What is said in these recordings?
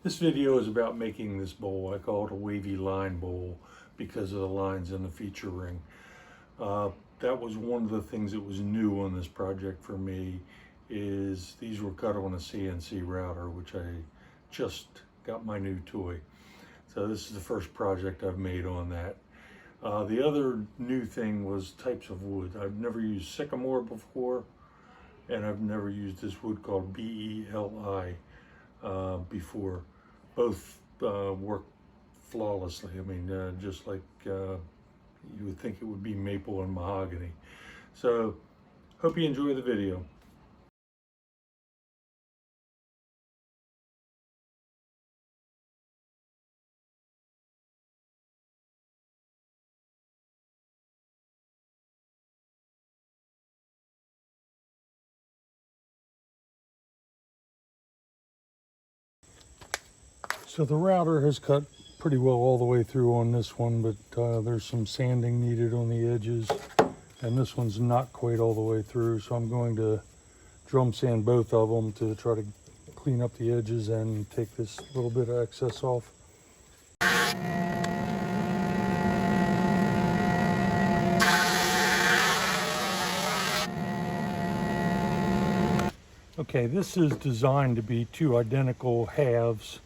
This video is about making this bowl. I call it a wavy line bowl because of the lines in the feature ring. That was one of the things that was new on this project for me, is these were cut on a CNC router, which I just got my new toy. So this is the first project I've made on that. The other new thing was types of wood. I've never used Sycamore before, and I've never used this wood called Beli before. Both work flawlessly. I mean, just like you would think it would be maple and mahogany. So, hope you enjoy the video. So the router has cut pretty well all the way through on this one, but there's some sanding needed on the edges, and this one's not quite all the way through, so I'm going to drum sand both of them to try to clean up the edges and take this little bit of excess off. Okay, this is designed to be two identical halves,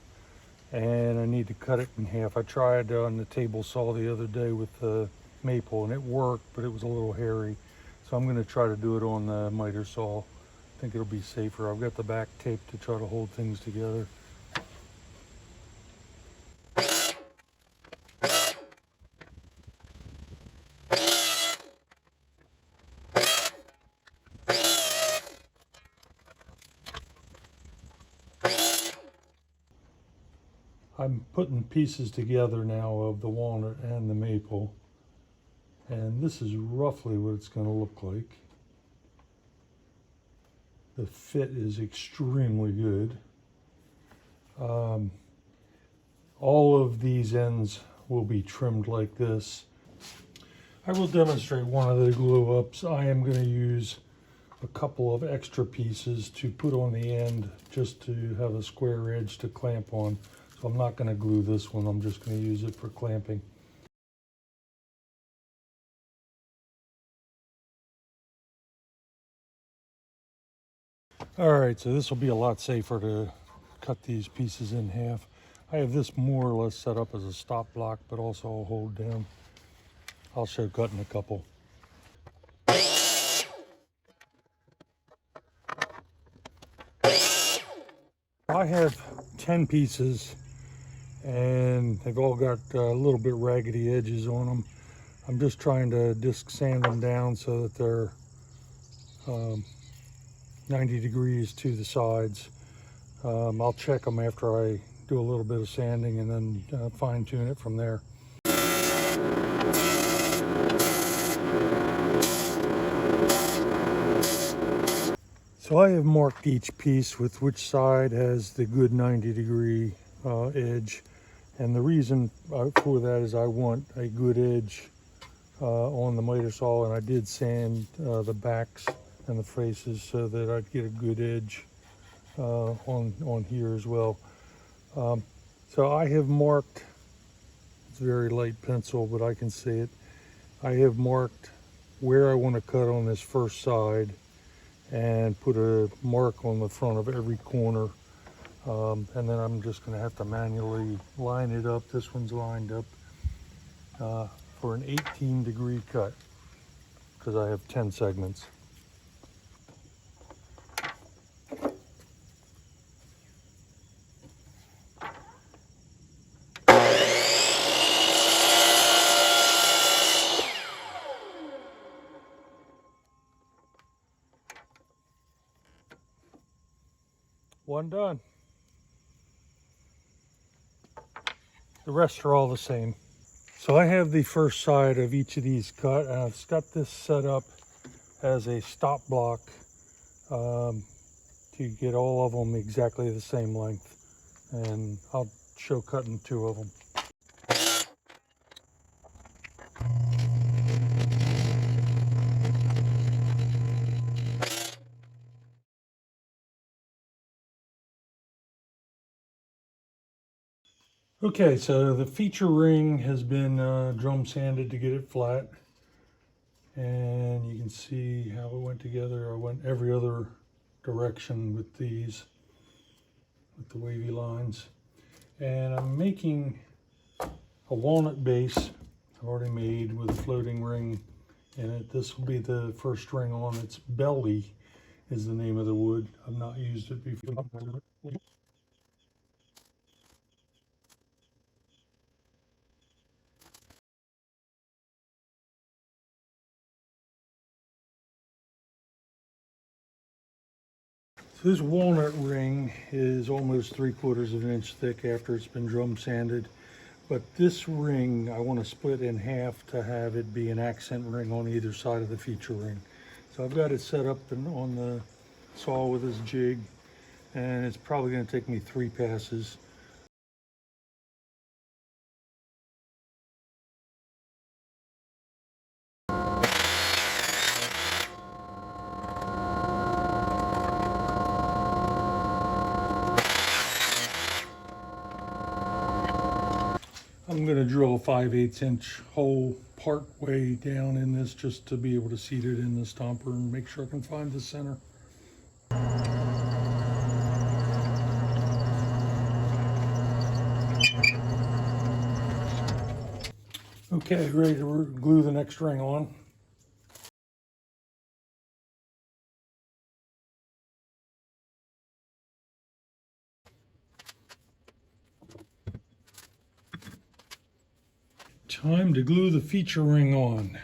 and I need to cut it in half. I tried on the table saw the other day with the maple, and it worked, but it was a little hairy. So I'm going to try to do it on the miter saw. I think it'll be safer. I've got the back tape to try to hold things together. I'm putting pieces together now of the walnut and the maple, and this is roughly what it's going to look like. The fit is extremely good. All of these ends will be trimmed like this. I will demonstrate one of the glue ups. I am going to use a couple of extra pieces to put on the end just to have a square edge to clamp on. So I'm not going to glue this one, I'm just going to use it for clamping. Alright, so this will be a lot safer to cut these pieces in half. I have this more or less set up as a stop block, but also a hold down. I'll show cutting a couple. I have 10 pieces, and they've all got a little bit raggedy edges on them. I'm just trying to disc sand them down so that they're 90 degrees to the sides. I'll check them after I do a little bit of sanding and then fine tune it from there. So I have marked each piece with which side has the good 90-degree edge, and the reason for that is I want a good edge on the miter saw, and I did sand the backs and the faces so that I'd get a good edge on here as well. So I have marked, it's very light pencil, but I can see it. I have marked where I want to cut on this first side and put a mark on the front of every corner. And then I'm just going to have to manually line it up. This one's lined up for an 18-degree cut because I have 10 segments. One done. The rest are all the same. So I have the first side of each of these cut, and I've got this set up as a stop block to get all of them exactly the same length. And I'll show cutting two of them. Okay, so the feature ring has been drum sanded to get it flat. And you can see how it went together. I went every other direction with these, with the wavy lines. And I'm making a walnut base I've already made with a floating ring in it. This will be the first ring on. It's Beli is the name of the wood. I've not used it before. So this walnut ring is almost 3/4 of an inch thick after it's been drum sanded. But this ring, I want to split in half to have it be an accent ring on either side of the feature ring. So I've got it set up on the saw with this jig, and it's probably going to take me 3 passes. I'm going to drill a 5/8 inch hole part way down in this just to be able to seat it in the stomper and make sure I can find the center. Okay, ready to glue the next ring on. Time to glue the feature ring on.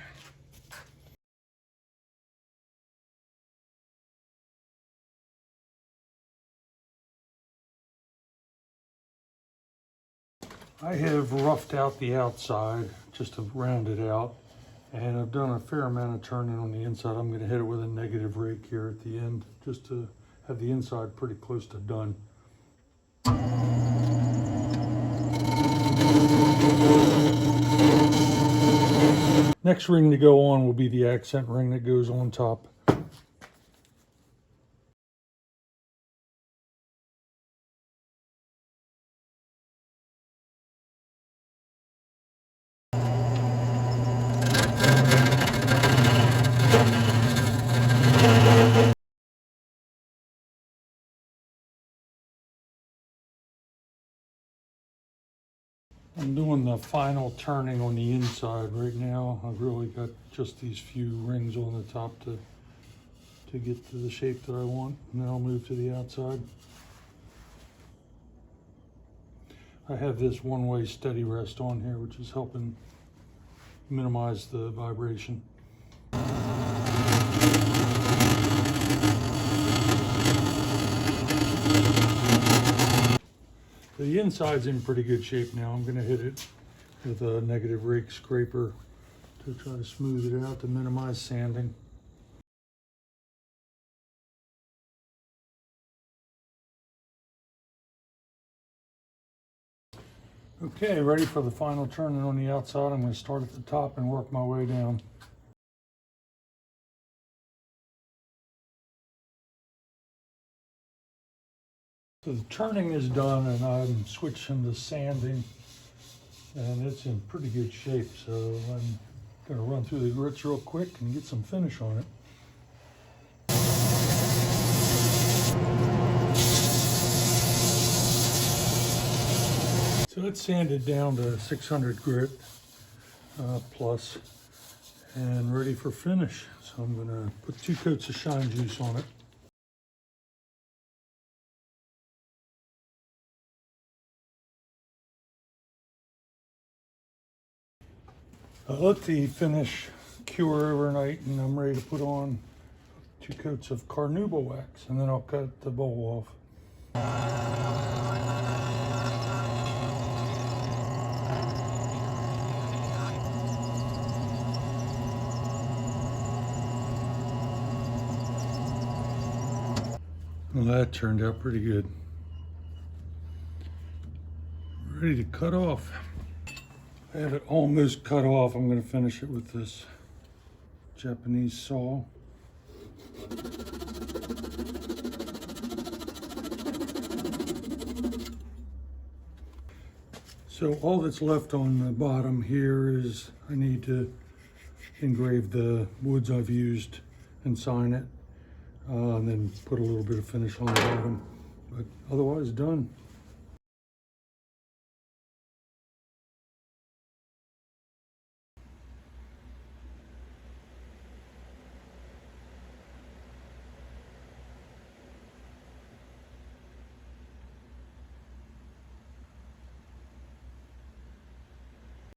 I have roughed out the outside just to round it out, and I've done a fair amount of turning on the inside. I'm going to hit it with a negative rake here at the end just to have the inside pretty close to done. Next ring to go on will be the accent ring that goes on top. I'm doing the final turning on the inside right now. I've really got just these few rings on the top to get to the shape that I want, and then I'll move to the outside. I have this one-way steady rest on here, which is helping minimize the vibration. The inside's in pretty good shape now. I'm going to hit it with a negative rake scraper to try to smooth it out to minimize sanding. Okay, ready for the final turning on the outside. I'm going to start at the top and work my way down. So the turning is done, and I'm switching to sanding, and it's in pretty good shape. So I'm going to run through the grits real quick and get some finish on it. So it's sanded down to 600 grit plus and ready for finish. So I'm going to put 2 coats of shine juice on it. I let the finish cure overnight, and I'm ready to put on 2 coats of carnauba wax, and then I'll cut the bowl off. Well, that turned out pretty good. Ready to cut off. I have it almost cut off. I'm going to finish it with this Japanese saw. So all that's left on the bottom here is I need to engrave the woods I've used and sign it, and then put a little bit of finish on the bottom, but otherwise done.